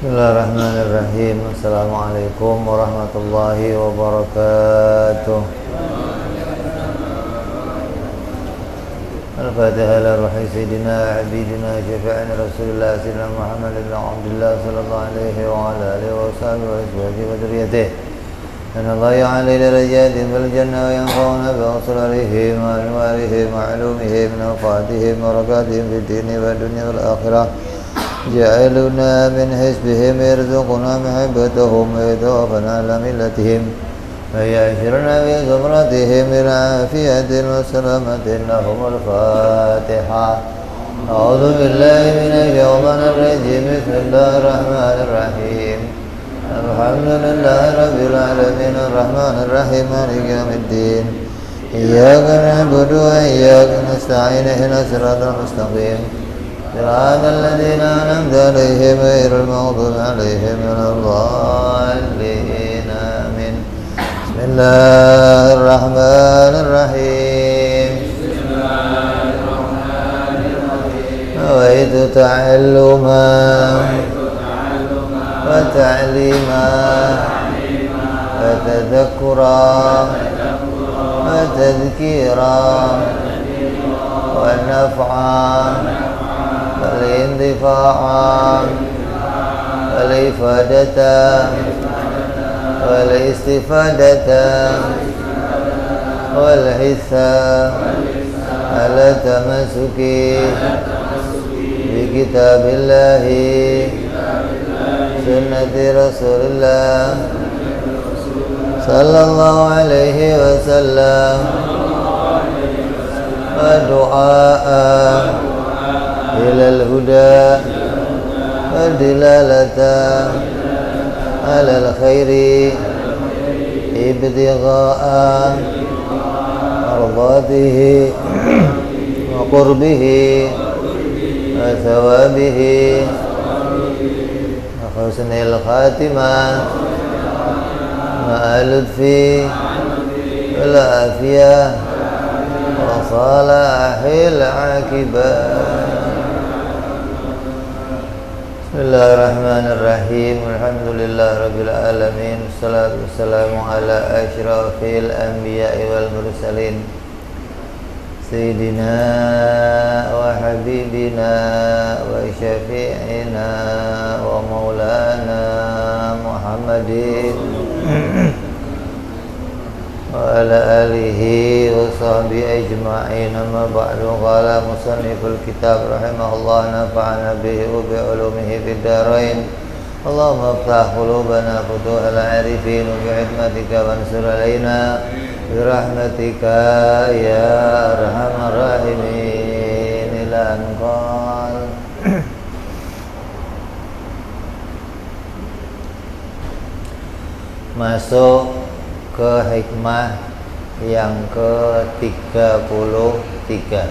Bismillahirrahmanirrahim. Assalamualaikum warahmatullahi wabarakatuh. Al-Fatihah ala ruhi sayyidina habibina syafi'ina Rasulullah sayyidina Muhammad ibn Abdullah sallallahu alaihi wa ala alihi wa sahbihi wa azwajihi wa dzurriyyatihi. Allah ya'ala darajatihim fil jannah wa yanfa'una bi asrarihim wa anwarihim wa 'ulumihim wa nafatihim wa barakatihim fid dini wa dunya wal akhirah. جعلنا من حزبهم يرزقنا محبتهم ويتوفنا على ملتهم ويعشرنا في زمرتهم بالعافية والسلامة لهم الفاتحة. أعوذ بالله من الشيطان الرجيم. بسم الله الرحمن الرحيم. الحمد لله رب العالمين الرحمن الرحيم مالك يوم الدين. إياك نعبد وإياك نستعين اهدنا الصراط المستقيم صراط الذين أنعمت عليهم غير المغضوب عليهم ولا الضالين آمين. بسم الله الرحمن الرحيم. نويت تعلما وتعليما وتذكرا وتذكيرا ونفعا والانتفاع والإفادة والاستفادة والحث على التمسك بكتاب الله سنة رسول الله صلى الله عليه وسلم ودعاء إلى الهدى والدلالة على الخير ابتغاء مرضاته وقربه وثوابه وحسن الخاتمة مع لطفه والعافية وصلاح العاقبة. Bismillahirrahmanirrahim. Alhamdulillah rabbil alamin. Wassalatu wassalamu ala asyrafil anbiya'i wal mursalin Sayyidina wa habibina wa syafi'ina wa maulana Muhammadin wa ala alihi wa sahbihi ajma'in. Amma ba'du. Qala musanniful kitab rahimahullah nafa'ana bihi wa bi'ulumihi fid darain. Allahumma iftah qulubana futuhal arifin wa bi'hikmatika wansur alaina birahmatika ya arhamar rahimin. Ila anqal masuk ke hikmah yang ke-33.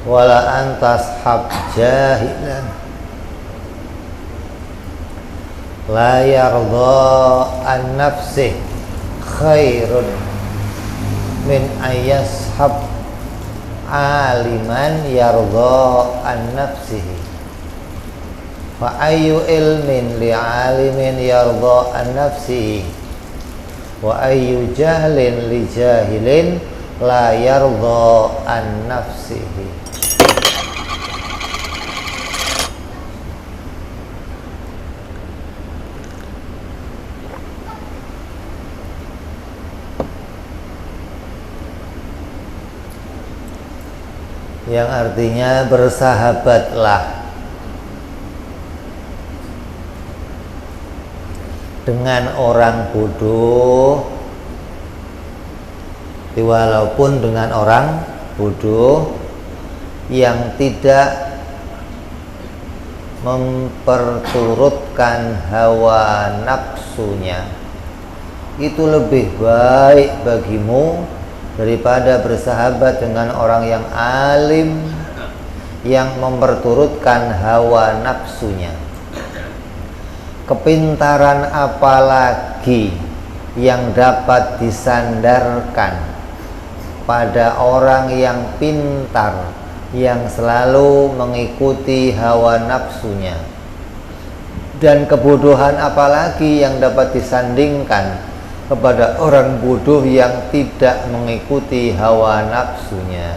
Wala antashab jahilan la yardha an nafsih khairun min ayashab aliman yardha an nafsihi. Fa ayyu ilmin li'alimin yardha an nafsihi wa ayyu jahlin li jahilin la yardha an nafsihi. Yang artinya bersahabatlah dengan orang bodoh, walaupun dengan orang bodoh yang tidak memperturutkan hawa nafsunya, itu lebih baik bagimu daripada bersahabat dengan orang yang alim yang memperturutkan hawa nafsunya. Kepintaran apalagi yang dapat disandarkan pada orang yang pintar yang selalu mengikuti hawa nafsunya. Dan kebodohan apalagi yang dapat disandingkan kepada orang bodoh yang tidak mengikuti hawa nafsunya.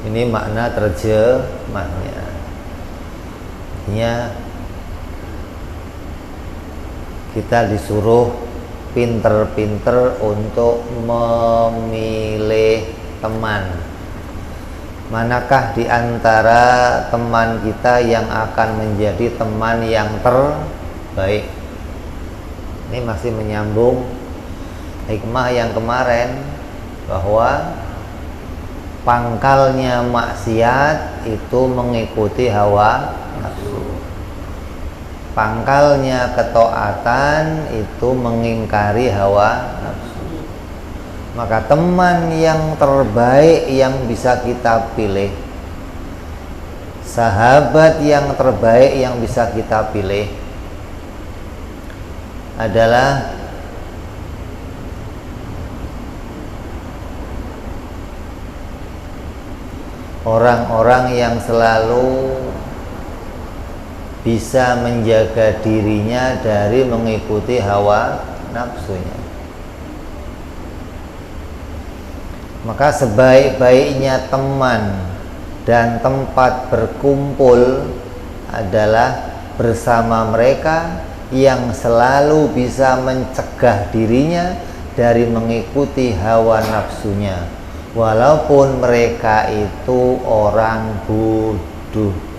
Ini makna terjemahnya. Kita disuruh pinter-pinter untuk memilih teman. Manakah di antara teman kita yang akan menjadi teman yang terbaik? Ini masih menyambung hikmah yang kemarin, bahwa pangkalnya maksiat itu mengikuti hawa nafsu. Pangkalnya ketaatan itu mengingkari hawa nafsu. Maka teman yang terbaik yang bisa kita pilih, sahabat yang terbaik yang bisa kita pilih adalah orang-orang yang selalu bisa menjaga dirinya dari mengikuti hawa nafsunya. Maka sebaik-baiknya teman dan tempat berkumpul adalah bersama mereka yang selalu bisa mencegah dirinya dari mengikuti hawa nafsunya, walaupun mereka itu orang bodoh.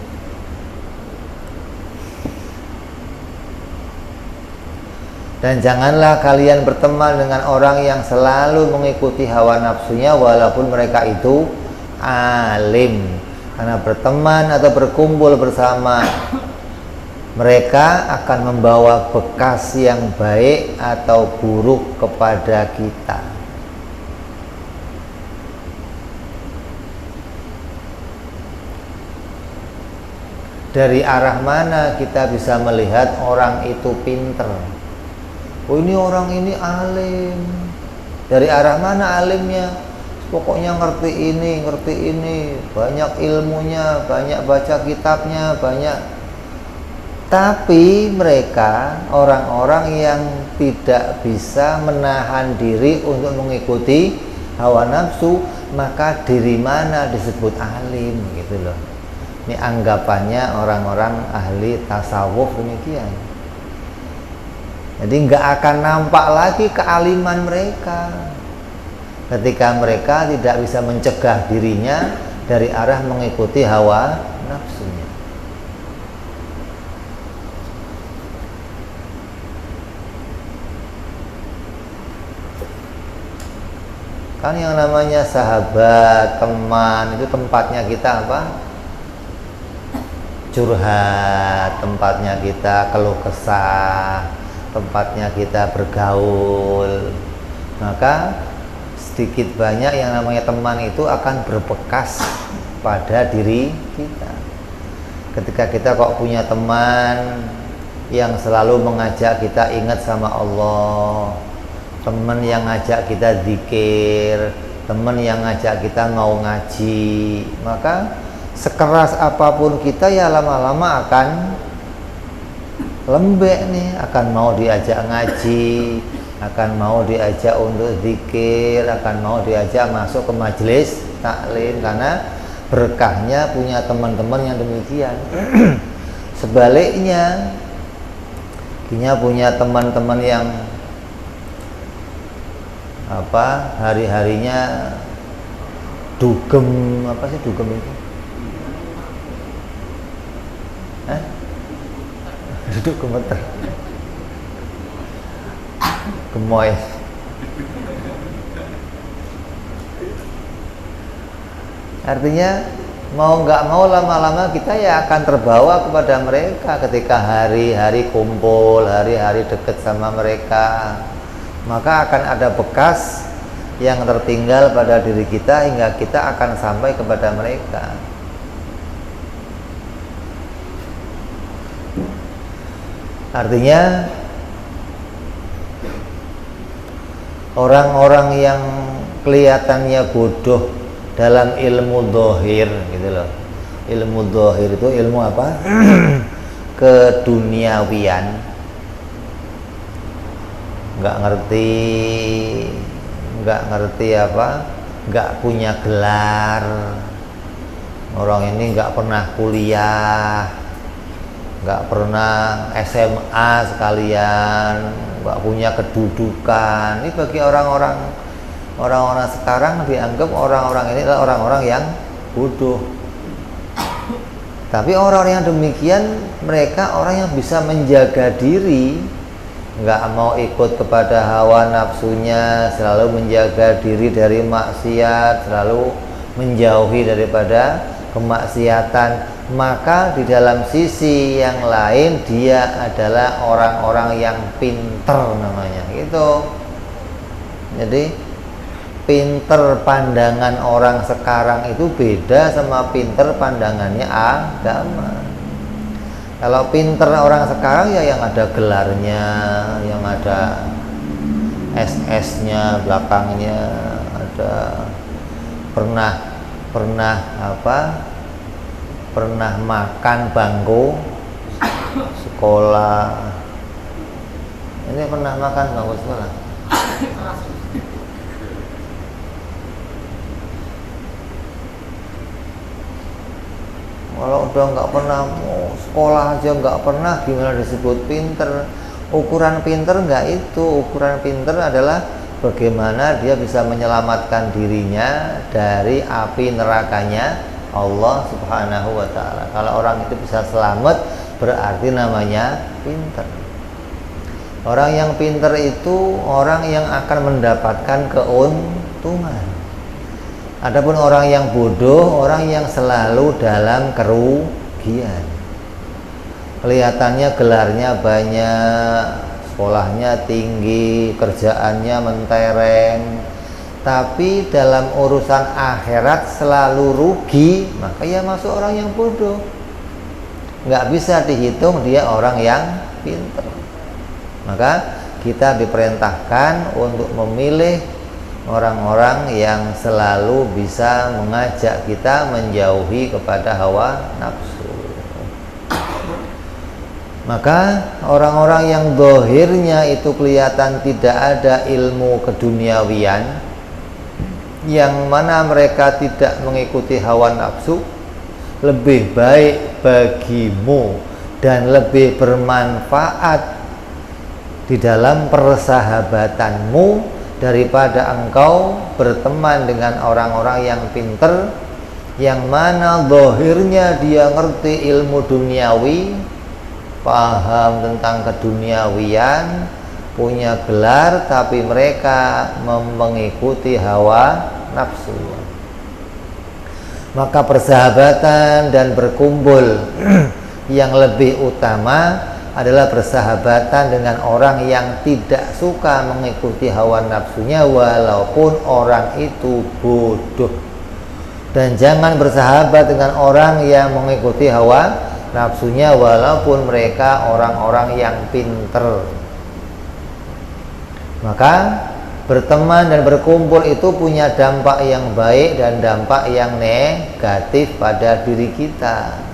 Dan janganlah kalian berteman dengan orang yang selalu mengikuti hawa nafsunya walaupun mereka itu alim. Karena berteman atau berkumpul bersama mereka akan membawa bekas yang baik atau buruk kepada kita. Dari arah mana kita bisa melihat orang itu pinter? Oh, ini orang ini alim. Dari arah mana alimnya? Pokoknya ngerti ini, banyak ilmunya, banyak baca kitabnya, banyak. Tapi mereka orang-orang yang tidak bisa menahan diri untuk mengikuti hawa nafsu, maka dari mana disebut alim gitu loh. Ini anggapannya orang-orang ahli tasawuf demikian. Jadi nggak akan nampak lagi kealiman mereka ketika mereka tidak bisa mencegah dirinya dari arah mengikuti hawa nafsunya. Kan yang namanya sahabat, teman, itu tempatnya kita apa? Curhat, tempatnya kita keluh kesah, tempatnya kita bergaul. Maka sedikit banyak yang namanya teman itu akan berbekas pada diri kita. Ketika kita kok punya teman yang selalu mengajak kita ingat sama Allah, teman yang ngajak kita zikir, teman yang ngajak kita mau ngaji, maka sekeras apapun kita ya lama-lama akan lembek nih, akan mau diajak ngaji, akan mau diajak untuk zikir, akan mau diajak masuk ke majelis taklim, karena berkahnya punya teman-teman yang demikian. Sebaliknya, kita punya teman-teman yang hari-harinya dugem, apa sih dugem itu? Duduk gemeter, gemoy. Artinya mau nggak mau lama-lama kita ya akan terbawa kepada mereka ketika hari-hari kumpul, hari-hari dekat sama mereka. Maka akan ada bekas yang tertinggal pada diri kita hingga kita akan sampai kepada mereka. Artinya Orang-orang yang kelihatannya bodoh dalam ilmu dohir gitu loh. Ilmu dohir itu ilmu apa? Keduniawian, nggak ngerti apa, nggak punya gelar. Orang ini nggak pernah kuliah, nggak pernah SMA sekalian, nggak punya kedudukan. Ini bagi orang-orang sekarang dianggap orang-orang ini adalah orang-orang yang bodoh. Tapi orang-orang yang demikian, mereka orang yang bisa menjaga diri, nggak mau ikut kepada hawa nafsunya, selalu menjaga diri dari maksiat, selalu menjauhi daripada kemaksiatan. Maka di dalam sisi yang lain dia adalah orang-orang yang pinter namanya gitu. Jadi pinter pandangan orang sekarang itu beda sama pinter pandangannya agama. Kalau pinter orang sekarang ya yang ada gelarnya, yang ada SS-nya belakangnya, ada pernah makan bangku sekolah. Ini pernah makan bangku sekolah. Kalau udah nggak pernah sekolah aja nggak pernah, gimana disebut pinter? Ukuran pinter nggak itu. Ukuran pinter adalah bagaimana dia bisa menyelamatkan dirinya dari api nerakanya Allah Subhanahu wa ta'ala. Kalau orang itu bisa selamat, berarti namanya pinter. Orang yang pinter itu orang yang akan mendapatkan keuntungan. Adapun orang yang bodoh, orang yang selalu dalam kerugian. Kelihatannya gelarnya banyak, sekolahnya tinggi, kerjaannya mentereng, tapi dalam urusan akhirat selalu rugi, maka ya masuk orang yang bodoh. Nggak bisa dihitung dia orang yang pintar. Maka kita diperintahkan untuk memilih orang-orang yang selalu bisa mengajak kita menjauhi kepada hawa nafsu. Maka orang-orang yang dohirnya itu kelihatan tidak ada ilmu keduniawian, yang mana mereka tidak mengikuti hawa nafsu, lebih baik bagimu dan lebih bermanfaat di dalam persahabatanmu daripada engkau berteman dengan orang-orang yang pinter, yang mana zahirnya dia ngerti ilmu duniawi, paham tentang keduniawian, punya gelar, tapi mereka mengikuti hawa nafsu. Maka persahabatan dan berkumpul yang lebih utama adalah persahabatan dengan orang yang tidak suka mengikuti hawa nafsunya walaupun orang itu bodoh. Dan jangan bersahabat dengan orang yang mengikuti hawa nafsunya walaupun mereka orang-orang yang pinter. Maka berteman dan berkumpul itu punya dampak yang baik dan dampak yang negatif pada diri kita.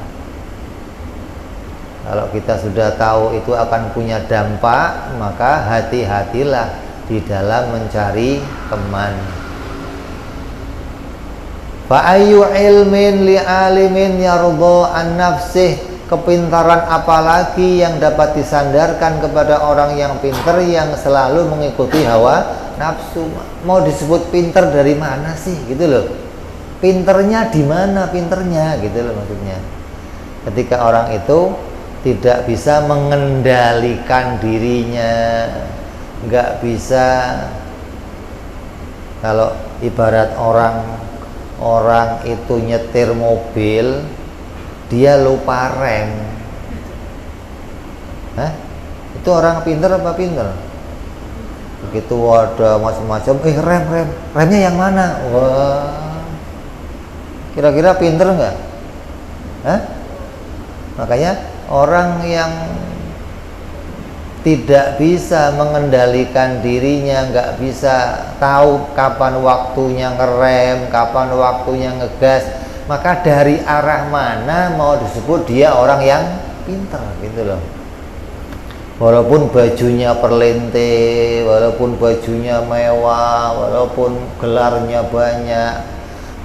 Kalau kita sudah tahu itu akan punya dampak, maka hati-hatilah di dalam mencari teman. Fa ayyu ilmin li alimin yardha an nafsih, kepintaran apalagi yang dapat disandarkan kepada orang yang pintar yang selalu mengikuti hawa nafsu. Mau disebut pintar dari mana sih gitu loh. Pinternya di mana pinternya gitu loh maksudnya. Ketika orang itu tidak bisa mengendalikan dirinya, nggak bisa. Kalau ibarat orang itu nyetir mobil, dia lupa rem. Itu orang pinter apa pinter? Begitu ada macam-macam, remnya yang mana? Wah, kira-kira pinter nggak? Makanya orang yang tidak bisa mengendalikan dirinya, nggak bisa tahu kapan waktunya ngerem, kapan waktunya ngegas, maka dari arah mana mau disebut dia orang yang pintar gitu loh. Walaupun bajunya perlente, walaupun bajunya mewah, walaupun gelarnya banyak,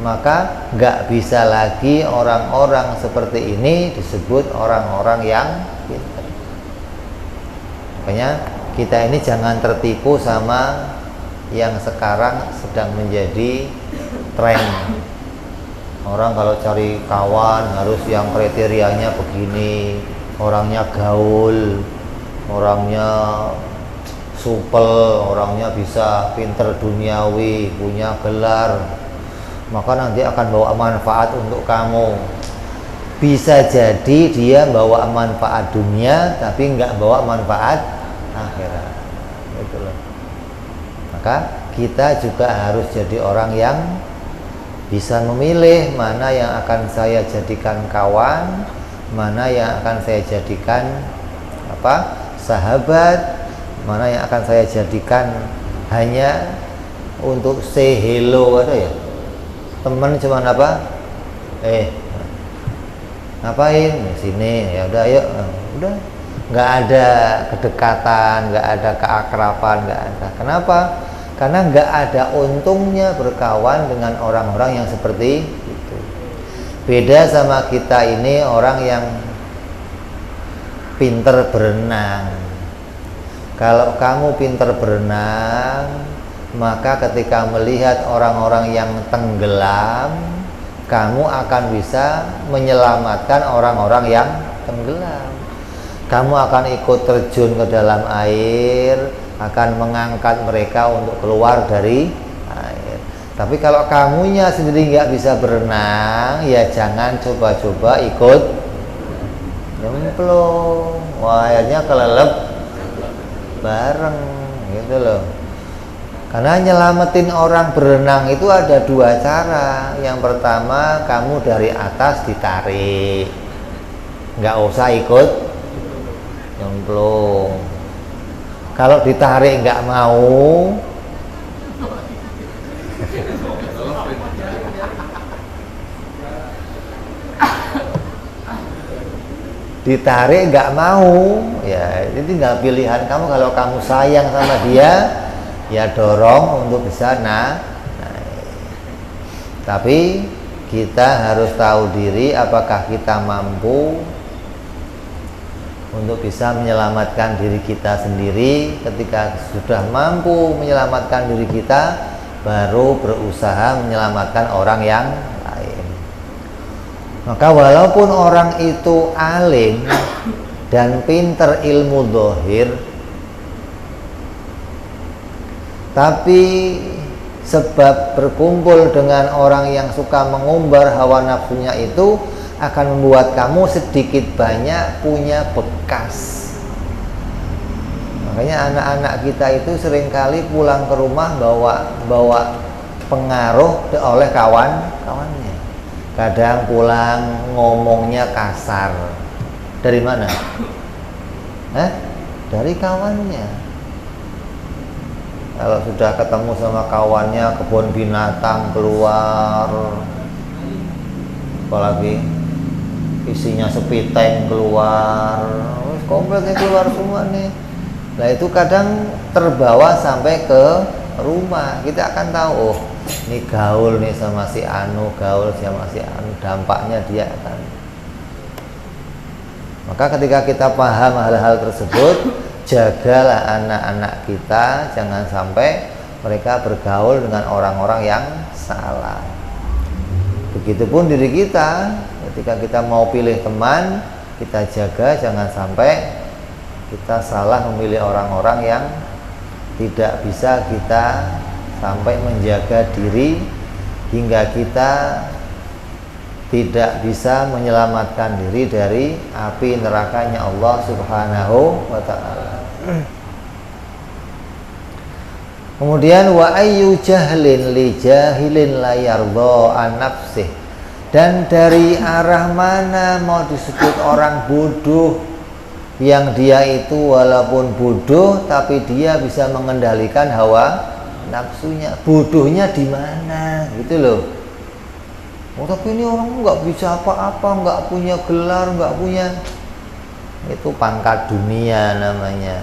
maka nggak bisa lagi orang-orang seperti ini disebut orang-orang yang pintar. Makanya kita ini jangan tertipu sama yang sekarang sedang menjadi tren. Orang kalau cari kawan harus yang kriterianya begini, orangnya gaul, orangnya supel, orangnya bisa pinter duniawi, punya gelar, maka nanti akan bawa manfaat untuk kamu. Bisa jadi dia bawa manfaat dunia tapi nggak bawa manfaat akhirat, gitu loh. Maka kita juga harus jadi orang yang bisa memilih mana yang akan saya jadikan kawan, mana yang akan saya jadikan sahabat, mana yang akan saya jadikan hanya untuk say hello, ada ya teman cuman ngapain sini, ya udah ayo, udah, nggak ada kedekatan, nggak ada keakraban, nggak ada. Kenapa? Karena nggak ada untungnya berkawan dengan orang-orang yang seperti itu. Beda sama kita ini orang yang pinter berenang. Kalau kamu pinter berenang, maka ketika melihat orang-orang yang tenggelam, kamu akan bisa menyelamatkan orang-orang yang tenggelam. Kamu akan ikut terjun ke dalam air, akan mengangkat mereka untuk keluar dari air. Tapi kalau kamunya sendiri nggak bisa berenang, ya jangan coba-coba ikut nyemplung. Wah, akhirnya kelelep bareng, gitu loh. Karena nyelamatin orang berenang itu ada dua cara. Yang pertama, kamu dari atas ditarik, nggak usah ikut nyemplung. Kalau ditarik nggak mau, ditarik nggak mau, ya itu tinggal pilihan kamu. Kalau kamu sayang sama dia, ya dorong untuk bisa naik. Tapi kita harus tahu diri apakah kita mampu untuk bisa menyelamatkan diri kita sendiri. Ketika sudah mampu menyelamatkan diri kita, baru berusaha menyelamatkan orang yang lain. Maka walaupun orang itu alim dan pinter ilmu zahir, tapi sebab berkumpul dengan orang yang suka mengumbar hawa nafsunya itu akan membuat kamu sedikit banyak punya bekas. Makanya anak-anak kita itu seringkali pulang ke rumah bawa pengaruh oleh kawan-kawannya. Kadang pulang ngomongnya kasar. Dari mana? Dari kawannya. Kalau sudah ketemu sama kawannya, kebun binatang keluar, apalagi isinya sepiteng keluar, kompletnya keluar semua nih. Nah itu kadang terbawa sampai ke rumah. Kita akan tahu, oh ini gaul nih sama si Anu, gaul sama si Anu, dampaknya dia akan. Maka ketika kita paham hal-hal tersebut, jagalah anak-anak kita, jangan sampai mereka bergaul dengan orang-orang yang salah. Begitupun diri kita, ketika kita mau pilih teman, kita jaga jangan sampai kita salah memilih orang-orang yang tidak bisa kita sampai menjaga diri hingga kita tidak bisa menyelamatkan diri dari api nerakanya Allah Subhanahu wa ta'ala. Kemudian wa ayyu jahlin li jahilin la yardha an nafsih. Dan dari arah mana mau disebut orang bodoh yang dia itu walaupun bodoh tapi dia bisa mengendalikan hawa nafsunya. Bodohnya di mana gitu loh. Oh, tapi ini orang nggak bisa apa-apa, nggak punya gelar, nggak punya, itu pangkat dunia namanya.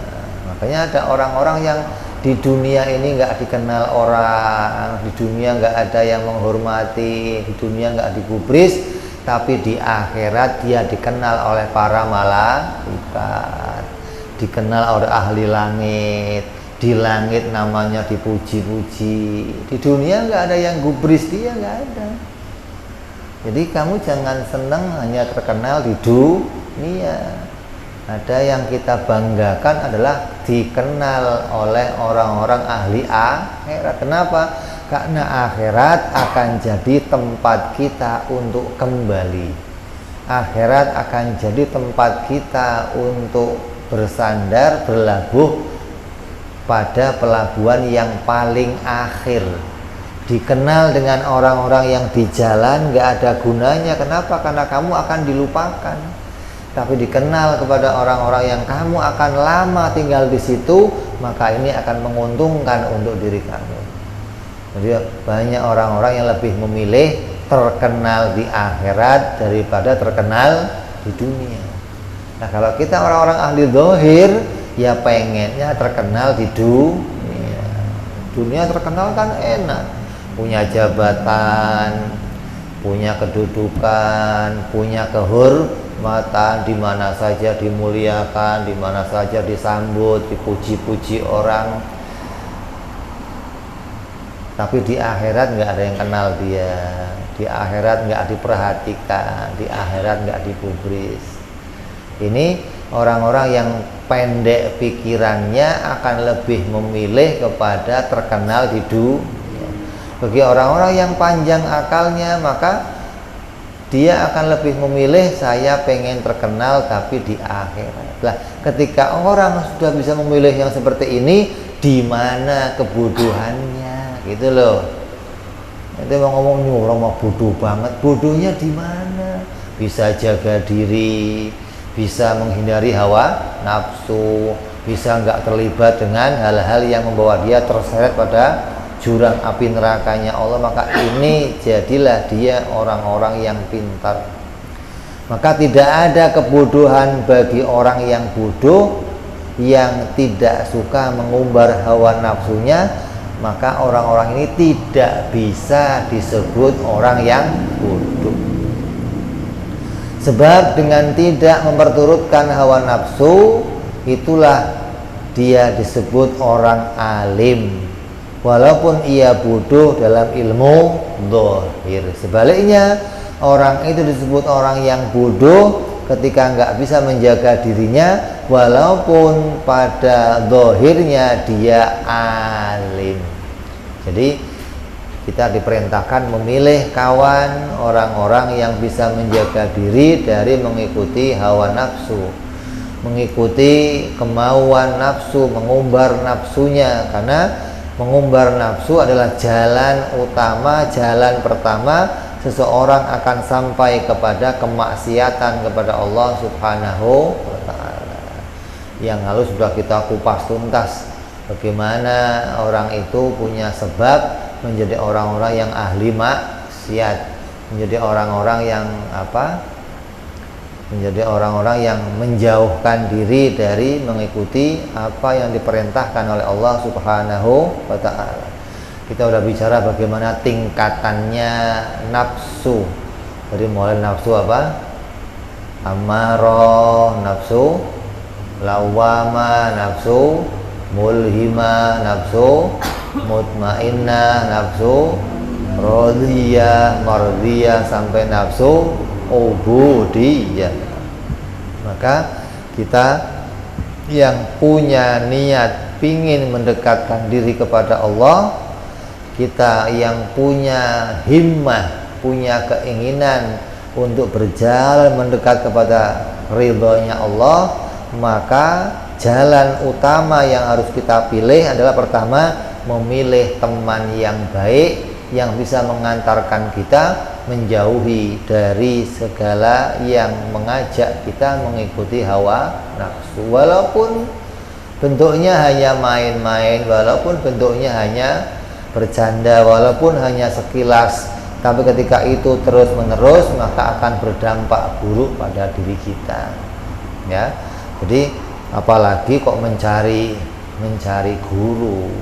Makanya ada orang-orang yang di dunia ini nggak dikenal orang, di dunia nggak ada yang menghormati, di dunia nggak digubris, tapi di akhirat dia dikenal oleh para malaikat, dikenal oleh ahli langit, di langit namanya dipuji-puji. Di dunia nggak ada yang gubris dia, nggak ada. Jadi kamu jangan senang hanya terkenal di dunia. Ada yang kita banggakan adalah dikenal oleh orang-orang ahli akhirat. Kenapa? Karena akhirat akan jadi tempat kita untuk kembali. Akhirat akan jadi tempat kita untuk bersandar, berlabuh pada pelabuhan yang paling akhir. Dikenal dengan orang-orang yang di jalan gak ada gunanya. Kenapa? Karena kamu akan dilupakan. Tapi dikenal kepada orang-orang yang kamu akan lama tinggal di situ, maka ini akan menguntungkan untuk diri kamu. Jadi banyak orang-orang yang lebih memilih terkenal di akhirat daripada terkenal di dunia. Nah, kalau kita orang-orang ahli zahir, ya pengennya terkenal di dunia. Dunia terkenal kan enak, punya jabatan, punya kedudukan, punya kehormatan, di mana saja dimuliakan, di mana saja disambut, dipuji-puji orang. Tapi di akhirat nggak ada yang kenal dia, di akhirat nggak diperhatikan, di akhirat nggak digubris. Ini orang-orang yang pendek pikirannya akan lebih memilih kepada terkenal di dunia. Bagi orang-orang yang panjang akalnya, maka dia akan lebih memilih saya pengen terkenal tapi di akhirat. Lah, ketika orang sudah bisa memilih yang seperti ini, di mana kebodohannya? Gitu loh. Nanti mau ngomong nih orang mau bodoh banget. Bodohnya di mana? Bisa jaga diri, bisa menghindari hawa nafsu, bisa nggak terlibat dengan hal-hal yang membawa dia terseret pada jurang api nerakanya Allah. Maka ini jadilah dia orang-orang yang pintar. Maka tidak ada kebodohan bagi orang yang bodoh, yang tidak suka mengumbar hawa nafsunya. Maka orang-orang ini tidak bisa disebut orang yang bodoh. Sebab dengan tidak memperturutkan hawa nafsu, itulah dia disebut orang alim, walaupun ia bodoh dalam ilmu zahir. Sebaliknya, orang itu disebut orang yang bodoh ketika nggak bisa menjaga dirinya, walaupun pada zahirnya dia alim. Jadi kita diperintahkan memilih kawan, orang-orang yang bisa menjaga diri dari mengikuti hawa nafsu, mengikuti kemauan nafsu, mengumbar nafsunya. Karena mengumbar nafsu adalah jalan utama, jalan pertama seseorang akan sampai kepada kemaksiatan kepada Allah Subhanahu wa ta'ala. Yang lalu sudah kita kupas tuntas bagaimana orang itu punya sebab menjadi orang-orang yang ahli maksiat, menjadi orang-orang yang menjadi orang-orang yang menjauhkan diri dari mengikuti apa yang diperintahkan oleh Allah Subhanahu wa ta'ala. Kita udah bicara bagaimana tingkatannya nafsu, dari mulai nafsu amarah, nafsu lawama, nafsu mulhima, nafsu mutmainnah, nafsu radiyah, mardiyah, sampai nafsu ubudiyah. Maka kita yang punya niat pingin mendekatkan diri kepada Allah, kita yang punya himmah, punya keinginan untuk berjalan mendekat kepada ridhonya Allah, maka jalan utama yang harus kita pilih adalah pertama, memilih teman yang baik, yang bisa mengantarkan kita menjauhi dari segala yang mengajak kita mengikuti hawa nafsu, walaupun bentuknya hanya main-main, walaupun bentuknya hanya bercanda, walaupun hanya sekilas, tapi ketika itu terus menerus maka akan berdampak buruk pada diri kita, ya. Jadi apalagi kok mencari guru,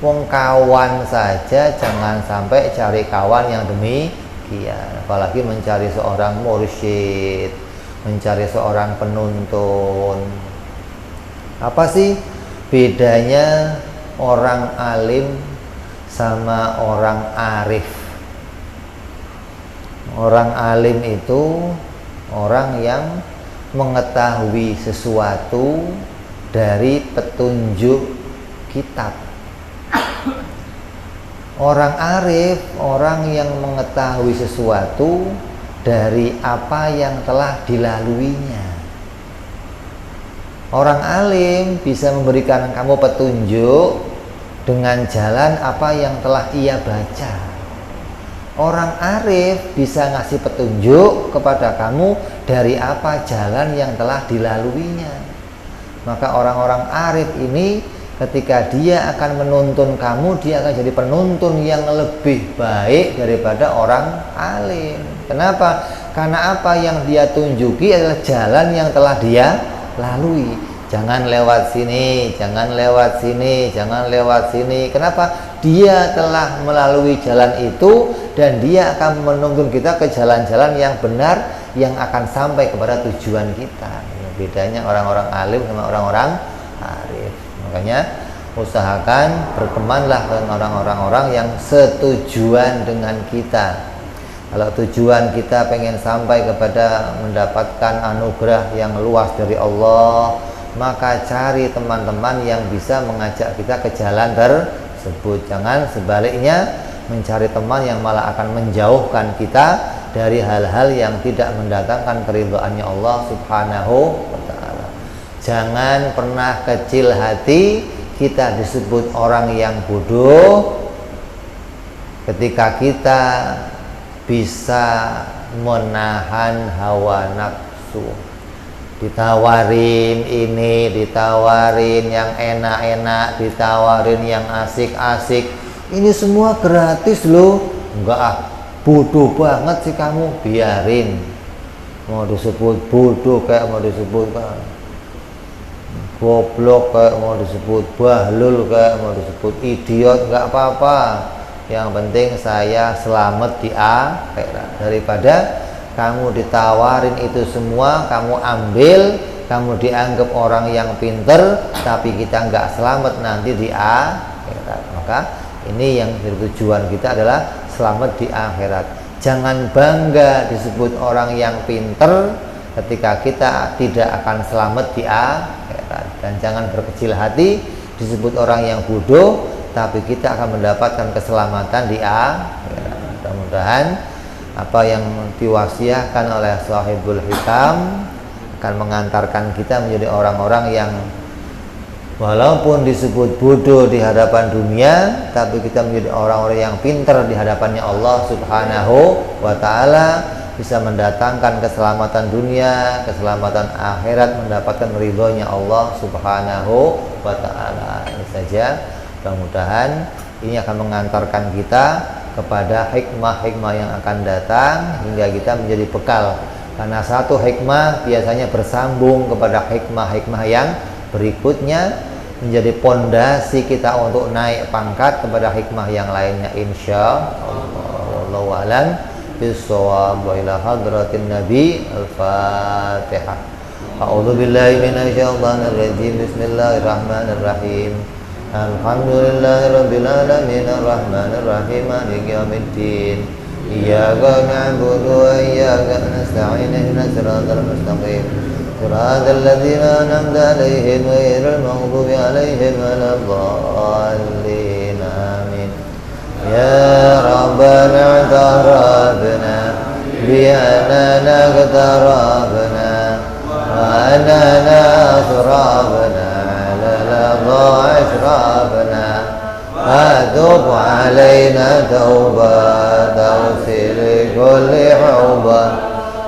wong kawan saja jangan sampai cari kawan yang demikian, apalagi mencari seorang mursyid, mencari seorang penuntun. Apa sih bedanya orang alim sama orang arif? Orang alim itu orang yang mengetahui sesuatu dari petunjuk kitab. Orang arif orang yang mengetahui sesuatu dari apa yang telah dilaluinya. Orang alim bisa memberikan kamu petunjuk dengan jalan apa yang telah ia baca. Orang arif bisa ngasih petunjuk kepada kamu dari apa jalan yang telah dilaluinya. Maka orang-orang arif ini ketika dia akan menuntun kamu, dia akan jadi penuntun yang lebih baik daripada orang alim. Kenapa? Karena apa yang dia tunjuki adalah jalan yang telah dia lalui. Jangan lewat sini, jangan lewat sini, jangan lewat sini. Kenapa? Dia telah melalui jalan itu dan dia akan menuntun kita ke jalan-jalan yang benar yang akan sampai kepada tujuan kita. Bedanya orang-orang alim sama orang-orang arif. Makanya usahakan bertemanlah dengan orang-orang yang setujuan dengan kita. Kalau tujuan kita pengen sampai kepada mendapatkan anugerah yang luas dari Allah, maka cari teman-teman yang bisa mengajak kita ke jalan tersebut. Jangan sebaliknya mencari teman yang malah akan menjauhkan kita dari hal-hal yang tidak mendatangkan keridhaannya Allah Subhanahu wa ta'ala. Jangan pernah kecil hati kita disebut orang yang bodoh ketika kita bisa menahan hawa nafsu. Ditawarin ini, ditawarin yang enak-enak, ditawarin yang asik-asik, ini semua gratis loh. Enggak ah, bodoh banget sih kamu, biarin. Mau disebut bodoh kayak mau disebut goblok kayak mau disebut bahlul kayak mau disebut idiot, enggak apa-apa. Yang penting saya selamat di akhirat. Daripada kamu ditawarin itu semua, kamu ambil, kamu dianggap orang yang pinter, tapi kita nggak selamat nanti di akhirat. Maka ini yang tujuan kita adalah selamat di akhirat. Jangan bangga disebut orang yang pinter ketika kita tidak akan selamat di akhirat. Dan jangan berkecil hati disebut orang yang bodoh, tapi kita akan mendapatkan keselamatan di akhirat. Mudah-mudahan apa yang diwasiahkan oleh Sahibul Hikam akan mengantarkan kita menjadi orang-orang yang walaupun disebut bodoh di hadapan dunia, tapi kita menjadi orang-orang yang pintar di hadapannya Allah Subhanahu wa ta'ala, bisa mendatangkan keselamatan dunia, keselamatan akhirat, mendapatkan ridhonya Allah Subhanahu wa ta'ala. Ini saja, mudah-mudahan ini akan mengantarkan kita kepada hikmah-hikmah yang akan datang hingga kita menjadi bekal. Karena satu hikmah biasanya bersambung kepada hikmah-hikmah yang berikutnya, menjadi pondasi kita untuk naik pangkat kepada hikmah yang lainnya, insyaallah. Wallahu a'lam bissawab. Wa ila hadratin nabi. Al-Fatihah. A'udzu billahi minasyaitonir rajim. Bismillahirrahmanirrahim. Alhamdulillahi rabbil alamin arrahmanir rahim maliki yaumiddin. Iyyaka na'budu wa iyyaka nasta'in ihdinas siratal mustaqim siratal ladzina an'amta 'alaihim ghairil maghdubi 'alaihim waladdallin. Amin. Ya rabbana i'tarafna bi annana iqtarafna wa annana asrafna أشرافنا فتب علينا توبة توصل كل حوبة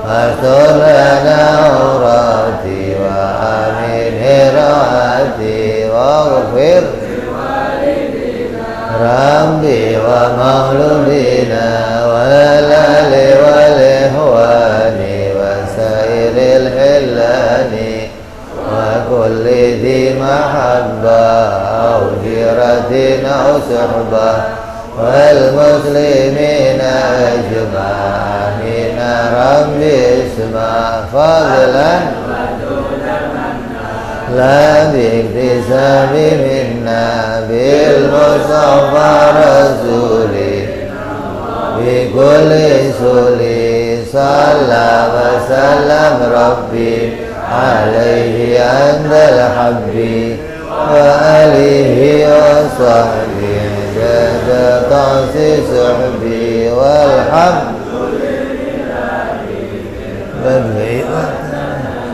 واستر لنا عوراتي وآمن هراتي واغفر ربي ومولودينا والآل والإخوان وسائر الحلان وكل ذي محبة أو جيرة أو صحبة والمسلمين أجمعين ربي اسمع فضلا لا باكتساب منا بالمصطفى رسولي بكل سولي صلى وسلم ربي عليه عند الحب وآله وصحبه جد تأسيس صحبي والحمد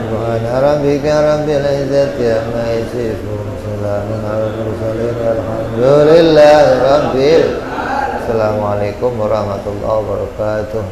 سبحان ربك رب العزة عما يصفون سلام على المرسلين والحمد لله رب العالمين. Assalamualaikum warahmatullahi wabarakatuh.